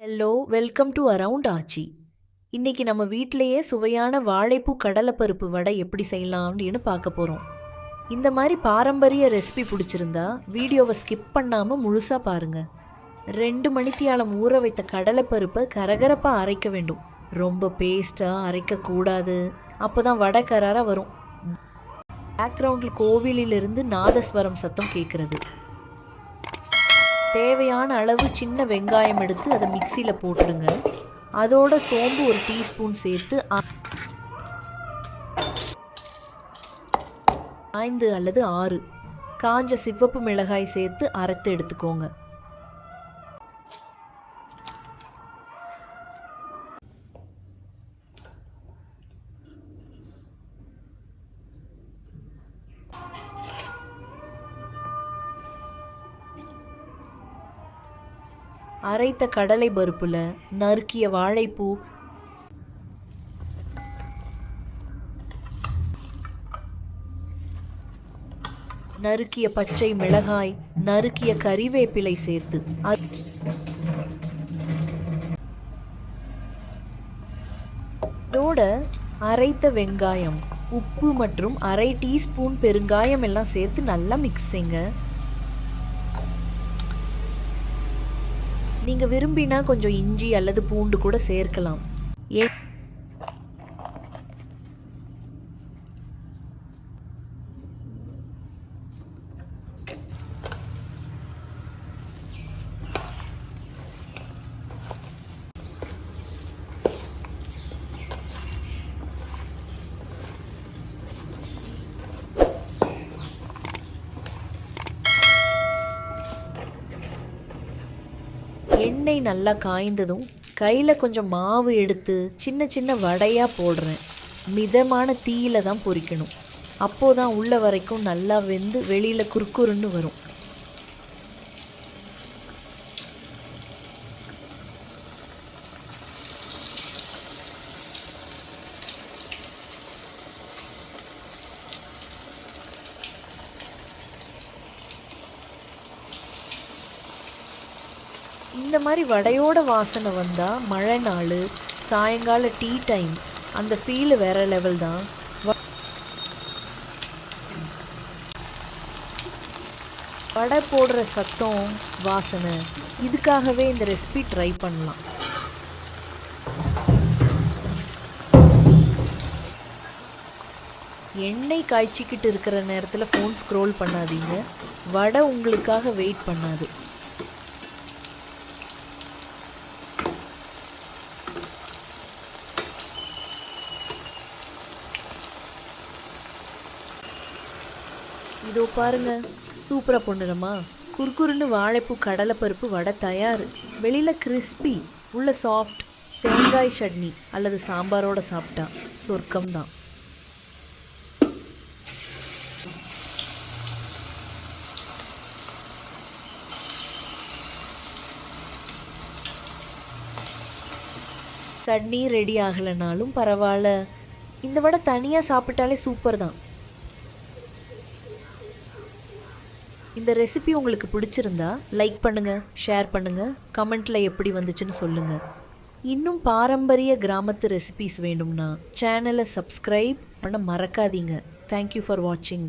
Hello, welcome to around ஆச்சி. இன்னைக்கு நம்ம வீட்டிலேயே சுவையான வாழைப்பூ கடலைப்பருப்பு வடை எப்படி செய்யலாம் அப்படின்னு பார்க்க போகிறோம். இந்த மாதிரி பாரம்பரிய ரெசிபி பிடிச்சிருந்தா வீடியோவை ஸ்கிப் பண்ணாமல் முழுசாக பாருங்கள். 2 மணித்தியாலம் ஊற வைத்த கடலைப்பருப்பை கரகரப்பாக அரைக்க வேண்டும். ரொம்ப பேஸ்ட்டாக அரைக்கக்கூடாது, அப்போ தான் வடை கராராக வரும். பேக்ரவுண்டில் கோவிலிலிருந்து நாதஸ்வரம் சத்தம் கேட்குறது. தேவையான அளவு சின்ன வெங்காயம் எடுத்து அதை மிக்சியில் போட்டுடுங்க. அதோட சோம்பு 1 டீஸ்பூன் சேர்த்து 5 அல்லது 6 காஞ்ச சிவப்பு மிளகாய் சேர்த்து அரைத்து எடுத்துக்கோங்க. அரைத்த கடலை பருப்புல நறுக்கிய வாழைப்பூ, நறுக்கிய பச்சை மிளகாய், நறுக்கிய கறிவேப்பிலை சேர்த்து அதோட அரைத்த வெங்காயம், உப்பு மற்றும் 1/2 டீஸ்பூன் பெருங்காயம் எல்லாம் சேர்த்து நல்லா மிக்ஸ் செய்யுங்க. நீங்கள் விரும்பினா கொஞ்சம் இஞ்சி அல்லது பூண்டு கூட சேர்க்கலாம். எண்ணெய் நல்லா காய்ந்ததும் கையில் கொஞ்சம் மாவு எடுத்து சின்ன சின்ன வடையாக போடுறேன். மிதமான தீயில தான் பொரிக்கணும். அப்போதான் உள்ள வரைக்கும் நல்லா வெந்து வெளியில் குறுக்குறுன்னு வரும். இந்த மாதிரி வடையோட வாசனை வந்தால் மழை நாள், சாயங்கால டீ டைம், அந்த ஃபீல் வேற லெவல் தான். வடை போடுற சத்தம், வாசனை, இதுக்காகவே இந்த ரெசிபி ட்ரை பண்ணலாம். எண்ணெய் காய்ச்சிக்கிட்டு இருக்கிற நேரத்தில் ஃபோன் ஸ்க்ரோல் பண்ணாதீங்க. வடை உங்களுக்காக வெயிட் பண்ணாது. இதோ பாருங்க, சூப்பராக பொண்ணுறமா குறுக்குறுன்னு வாழைப்பூ கடலைப்பருப்பு வடை தயார். வெளியில் கிறிஸ்பி, உள்ள சாஃப்ட். தேங்காய் சட்னி அல்லது சாம்பாரோட சாப்பிட்டா சொர்க்கம்தான். சட்னி ரெடி ஆகலைனாலும் பரவாயில்ல, இந்த வடை தனியாக சாப்பிட்டாலே சூப்பர் தான். இந்த ரெசிபி உங்களுக்கு பிடிச்சிருந்தா லைக் பண்ணுங்கள், ஷேர் பண்ணுங்கள், கமெண்ட்டில் எப்படி வந்துச்சுன்னு சொல்லுங்கள். இன்னும் பாரம்பரிய கிராமத்து ரெசிபிஸ் வேணும்னா சேனலை சப்ஸ்கிரைப் பண்ண மறக்காதீங்க. தேங்க்யூ ஃபார் வாட்சிங்.